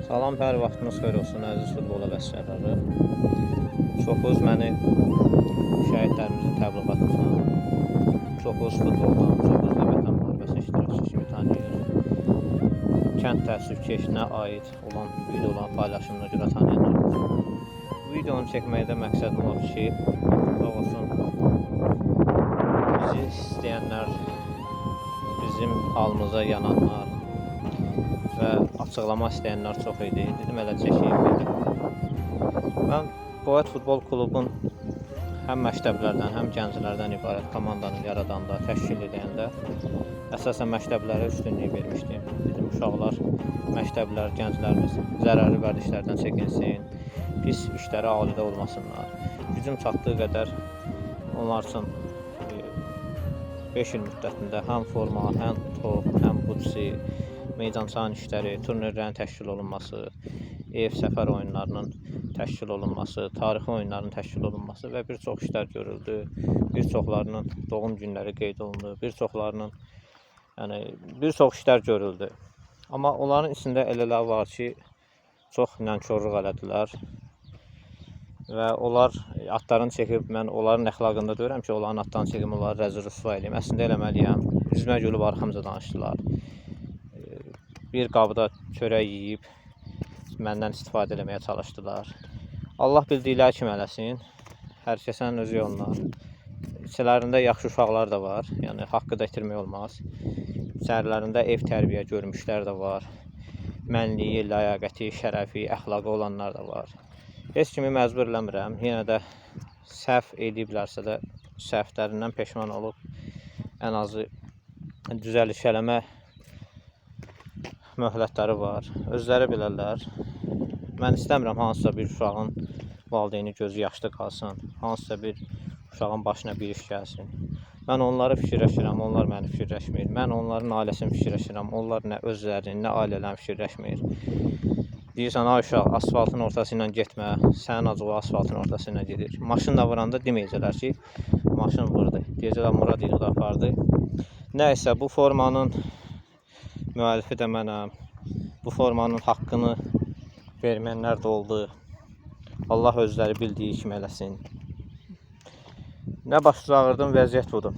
Salam, hər vaxtınız xeyir olsun, əziz futbol həvəskarları. Çoxunuz məni şəhidlərimizin təbliğatından, çoxunuz futboldan, çoxunuz da vətən müharibəsi iştirakçısı kimi tanıyır. Kənd təəssüfkeşinə aid olan videoların paylaşımına görə tanıyanlardır. Bu videonu çəkməkdə məqsədim odur ki, sağ olsun, bizi istəyənlər, bizim halımıza yananlar və açıqlama istəyənlər çox idi. Dedim, elə çəkeyim dedim. Mən Boyat Futbol Klubun həm məktəblərdən, həm gənclərdən ibarət komandanın yaradanda, təşkil edəndə əsasən məktəblərə üstünlük vermişdim. Bizim uşaqlar, məktəblər, gənclərimiz zərərli vərdişlərdən çəkinsin, pis işlərə alidə olmasınlar. Gücüm çatdığı qədər onlar üçün 5 il müddətində həm forma, həm top, həm butsi, meydançanın işləri, turnirlərin təşkil olunması, ev səfər oyunlarının təşkil olunması, tarixi oyunların təşkil olunması və bir çox işlər görüldü. Bir çoxlarının doğum günləri qeyd olundu, bir çoxlarının bir çox işlər görüldü. Amma onların içində elələr var ki, çox nankorluq elədilər və onlar atlarını çəkib, mən onların əxlaqında deyirəm ki, onların atlarını çəkib, onları rəzil rüsva eləyim. Əslində eləməliyəm. Üzmə gülüb arxamca danışdılar. Bir qabda çörək yeyib məndən istifadə eləməyə çalışdılar. Allah bildikləri kimi eləsin. Hər kəsin öz yoluna. İçələrində yaxşı uşaqlar da var. Yəni haqqı da itirmək olmaz. İçərilərində ev tərbiyə görmüşlər də var. Mənliyi, ləyaqəti, şərəfi, əxlaqı olanlar da var. Heç kimi məcbur eləmirəm. Yenə də səhv ediblərsə də səhvlərindən peşman olub ən azı düzəliş eləmə möhlətləri var. Özləri bilərlər. Mən istəmirəm hansısa bir uşağın valideyni gözü yaşlı qalsın. Hansısa bir uşağın başına bir iş gəlsin. Mən onları fikirləşirəm, onlar məni fikirləşmir. Mən onların ailəsini fikirləşirəm, onlar nə özlərini, nə ailələrini fikirləşmir. Deyirsən, ay uşaq, asfaltın ortası ilə getmə, sənin acığı asfaltın ortası ilə gedir. Maşınla vuranda deməyəcəklər ki, maşın vurdu. Deyəcəklər, Murad yığdı apardı. Nəysə, bu formanın müəllifi də mənəm. Bu formanın haqqını vermənlər də oldu. Allah özləri bildiyi kimi eləsin. Nə baş ağırdım, vəziyyət budur.